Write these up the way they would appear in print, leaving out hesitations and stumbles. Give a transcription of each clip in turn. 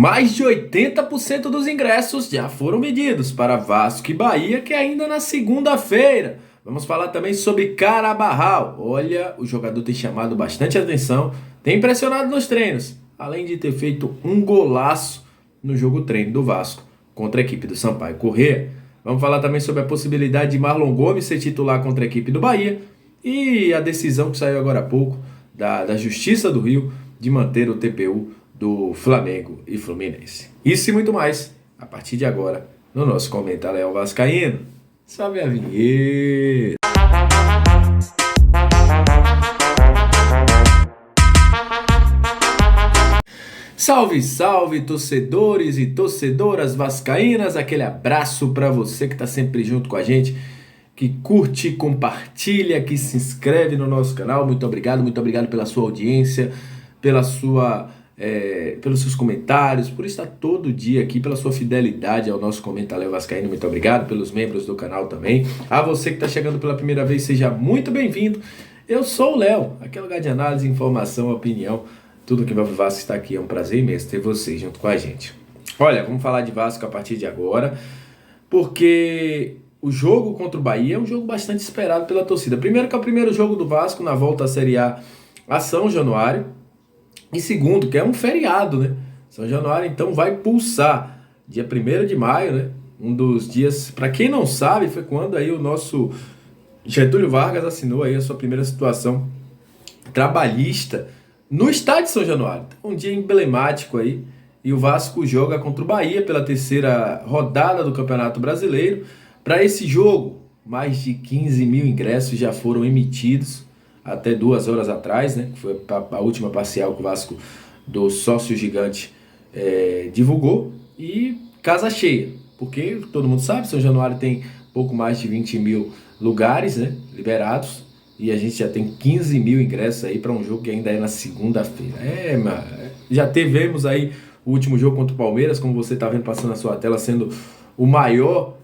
Mais de 80% dos ingressos já foram vendidos para Vasco e Bahia, que é ainda na segunda-feira. Vamos falar também sobre Carabarral. Olha, o jogador tem chamado bastante atenção, tem impressionado nos treinos, além de ter feito um golaço no jogo treino do Vasco contra a equipe do Sampaio Corrêa. Vamos falar também sobre a possibilidade de Marlon Gomes ser titular contra a equipe do Bahia e a decisão que saiu agora há pouco da Justiça do Rio de manter o TPU do Flamengo e Fluminense. Isso e muito mais a partir de agora no nosso Comenta Leão Vascaíno. Salve a vinheta! Salve, salve, torcedores e torcedoras vascaínas. Aquele abraço para você que está sempre junto com a gente, que curte, compartilha, que se inscreve no nosso canal. Muito obrigado pela sua audiência, pelos seus comentários, por estar todo dia aqui, pela sua fidelidade ao nosso Comenta Leão Vascaíno. Muito obrigado pelos membros do canal também. A você que está chegando pela primeira vez, seja muito bem-vindo. Eu sou o Léo, aquele lugar de análise, informação, opinião, tudo que envolve Vasco está aqui. É um prazer imenso ter vocês junto com a gente. Olha, vamos falar de Vasco a partir de agora, porque o jogo contra o Bahia é um jogo bastante esperado pela torcida. Primeiro que é o primeiro jogo do Vasco na volta à Série A São Januário. E segundo, que é um feriado, né? São Januário, então, vai pulsar. Dia 1º de maio, né? Um dos dias, para quem não sabe, foi quando aí o nosso Getúlio Vargas assinou aí a sua primeira situação trabalhista no estádio de São Januário. Então, um dia emblemático aí. E o Vasco joga contra o Bahia pela terceira rodada do Campeonato Brasileiro. Para esse jogo, mais de 15 mil ingressos já foram emitidos até 2 horas atrás, né? Que foi a última parcial que o Vasco do sócio gigante divulgou. E casa cheia, porque todo mundo sabe, São Januário tem pouco mais de 20 mil lugares, né, liberados. E a gente já tem 15 mil ingressos aí para um jogo que ainda é na segunda-feira. Já tivemos aí o último jogo contra o Palmeiras, como você está vendo passando na sua tela, sendo o maior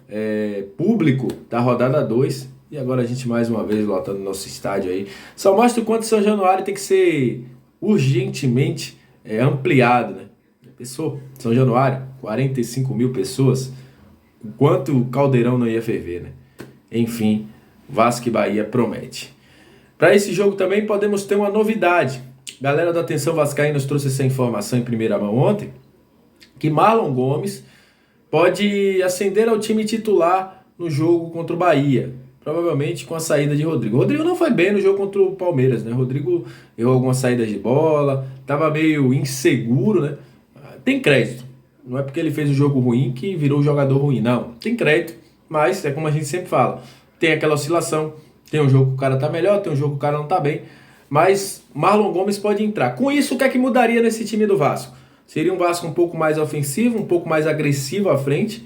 público da rodada 2. E agora a gente mais uma vez lotando nosso estádio aí. Só mostra o quanto São Januário tem que ser urgentemente ampliado, né? Pensou? São Januário, 45 mil pessoas. O quanto o Caldeirão não ia ferver, né? Enfim, Vasco e Bahia promete. Para esse jogo também podemos ter uma novidade. Galera da Atenção Vascaína nos trouxe essa informação em primeira mão ontem, que Marlon Gomes pode ascender ao time titular no jogo contra o Bahia, provavelmente com a saída de Rodrigo. Rodrigo não foi bem no jogo contra o Palmeiras, né? Rodrigo errou algumas saídas de bola, estava meio inseguro, né? Tem crédito. Não é porque ele fez um jogo ruim que virou um jogador ruim, não. Tem crédito, mas é como a gente sempre fala. Tem aquela oscilação. Tem um jogo que o cara tá melhor, tem um jogo que o cara não tá bem. Mas Marlon Gomes pode entrar. Com isso, o que é que mudaria nesse time do Vasco? Seria um Vasco um pouco mais ofensivo, um pouco mais agressivo à frente.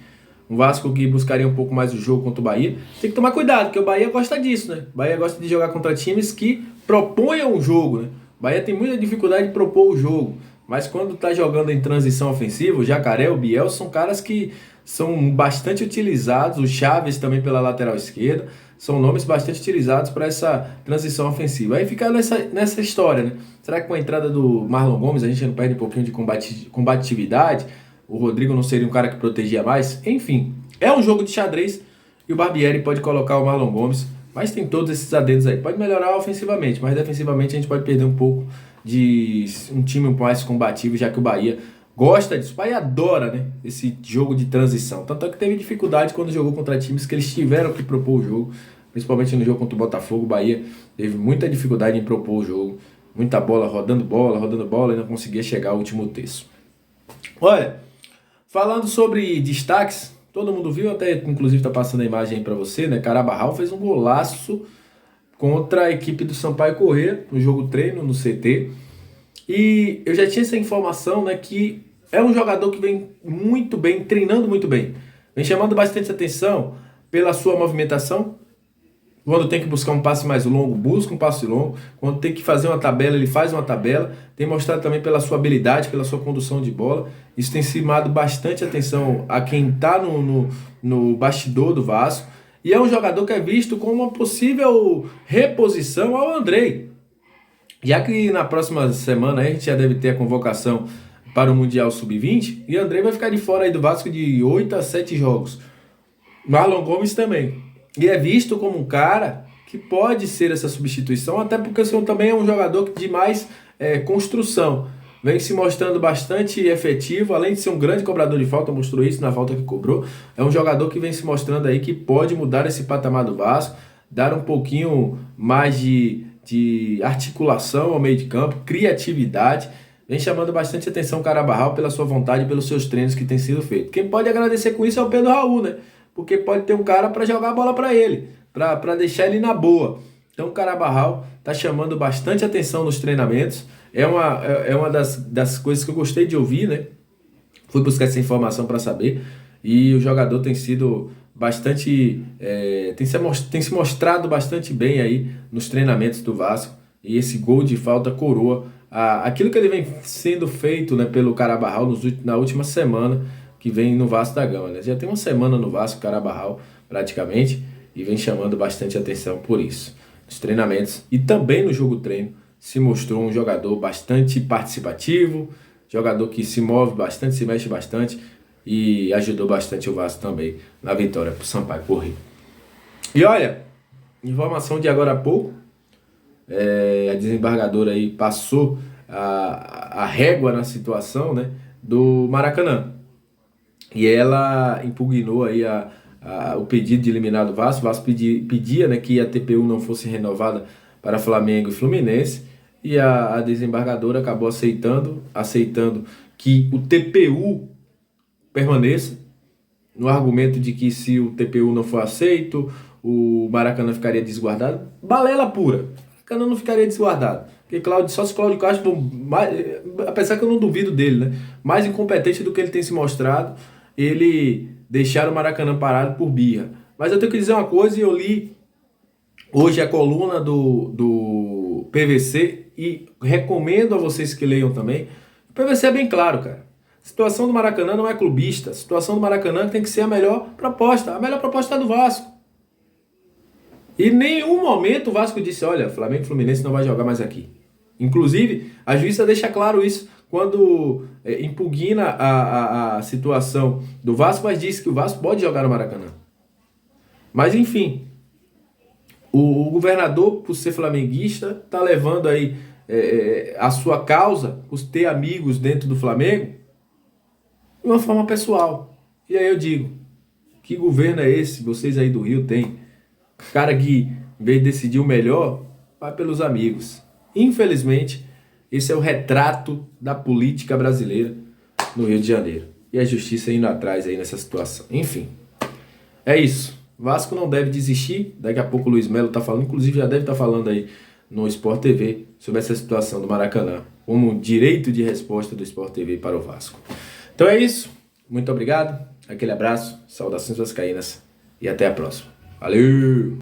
Um Vasco que buscaria um pouco mais o jogo contra o Bahia. Tem que tomar cuidado, porque o Bahia gosta disso, né? O Bahia gosta de jogar contra times que proponham o jogo, né? O Bahia tem muita dificuldade de propor o jogo. Mas quando tá jogando em transição ofensiva, o Jacaré, o Biel, são caras que são bastante utilizados. O Chaves também pela lateral esquerda. São nomes bastante utilizados para essa transição ofensiva. Aí fica nessa história, né? Será que com a entrada do Marlon Gomes a gente não perde um pouquinho de combatividade? O Rodrigo não seria um cara que protegia mais? Enfim, é um jogo de xadrez e o Barbieri pode colocar o Marlon Gomes, mas tem todos esses adendos aí. Pode melhorar ofensivamente, mas defensivamente a gente pode perder um pouco de um time um pouco mais combativo, já que o Bahia gosta disso. O Bahia adora, né, esse jogo de transição. Tanto é que teve dificuldade quando jogou contra times que eles tiveram que propor o jogo, principalmente no jogo contra o Botafogo. O Bahia teve muita dificuldade em propor o jogo, muita bola, rodando bola e não conseguia chegar ao último terço. Olha, falando sobre destaques, todo mundo viu, até inclusive está passando a imagem aí para você, né? Carabarral fez um golaço contra a equipe do Sampaio Corrêa no jogo treino, no CT. E eu já tinha essa informação, né, que é um jogador que vem muito bem, treinando muito bem. Vem chamando bastante atenção pela sua movimentação. Quando tem que buscar um passe mais longo, busca um passe longo. Quando tem que fazer uma tabela, ele faz uma tabela. Tem mostrado também pela sua habilidade, pela sua condução de bola. Isso tem chamado bastante atenção a quem está no bastidor do Vasco. E é um jogador que é visto como uma possível reposição ao Andrei. Já que na próxima semana a gente já deve ter a convocação para o Mundial Sub-20 e Andrei vai ficar de fora aí do Vasco de 8 a 7 jogos. Marlon Gomes também. E é visto como um cara que pode ser essa substituição, até porque o senhor também é um jogador de mais construção. Vem se mostrando bastante efetivo, além de ser um grande cobrador de falta, mostrou isso na falta que cobrou. É um jogador que vem se mostrando aí que pode mudar esse patamar do Vasco, dar um pouquinho mais de articulação ao meio de campo, criatividade. Vem chamando bastante atenção o Carabarral pela sua vontade e pelos seus treinos que têm sido feitos. Quem pode agradecer com isso é o Pedro Raul, né? Porque pode ter um cara para jogar a bola para ele, para deixar ele na boa. Então o Carabarral está chamando bastante atenção nos treinamentos. É uma das coisas que eu gostei de ouvir, né? Fui buscar essa informação para saber. E o jogador tem sido bastante. Tem se mostrado bastante bem aí nos treinamentos do Vasco. E esse gol de falta coroa aquilo que ele vem sendo feito, né, pelo Carabarral na última semana que vem no Vasco da Gama, né? Já tem uma semana no Vasco, Carabarral, praticamente, e vem chamando bastante atenção por isso. Nos treinamentos e também no jogo treino, se mostrou um jogador bastante participativo, jogador que se move bastante, se mexe bastante e ajudou bastante o Vasco também na vitória para o Sampaio Corrêa. E olha, informação de agora a pouco, a desembargadora aí passou a régua na situação, né, do Maracanã. E ela impugnou aí o pedido de eliminar do Vasco. O Vasco pedia, né, que a TPU não fosse renovada para Flamengo e Fluminense. E a desembargadora acabou aceitando que o TPU permaneça, no argumento de que se o TPU não for aceito, o Maracanã ficaria desguardado. Balela pura. O Maracanã não ficaria desguardado. Porque só se Cláudio Castro, apesar que eu não duvido dele, né, mais incompetente do que ele tem se mostrado, ele deixar o Maracanã parado por birra. Mas eu tenho que dizer uma coisa, e eu li hoje a coluna do PVC e recomendo a vocês que leiam também. O PVC é bem claro, cara. A situação do Maracanã não é clubista. A situação do Maracanã tem que ser a melhor proposta. A melhor proposta é do Vasco. E em nenhum momento o Vasco disse, olha, Flamengo e Fluminense não vai jogar mais aqui. Inclusive, a juíza deixa claro isso quando impugna a situação do Vasco, mas diz que o Vasco pode jogar no Maracanã. Mas enfim, o governador, por ser flamenguista, está levando aí a sua causa, por ter amigos dentro do Flamengo, de uma forma pessoal. E aí eu digo, que governo é esse? Vocês aí do Rio têm. Cara que, em vez de decidir o melhor, vai pelos amigos. Infelizmente, esse é o retrato da política brasileira no Rio de Janeiro. E a justiça indo atrás aí nessa situação. Enfim, é isso. Vasco não deve desistir. Daqui a pouco o Luiz Melo está falando, inclusive já deve estar falando aí no Sport TV sobre essa situação do Maracanã, como um direito de resposta do Sport TV para o Vasco. Então é isso. Muito obrigado. Aquele abraço. Saudações vascaínas. E até a próxima. Valeu!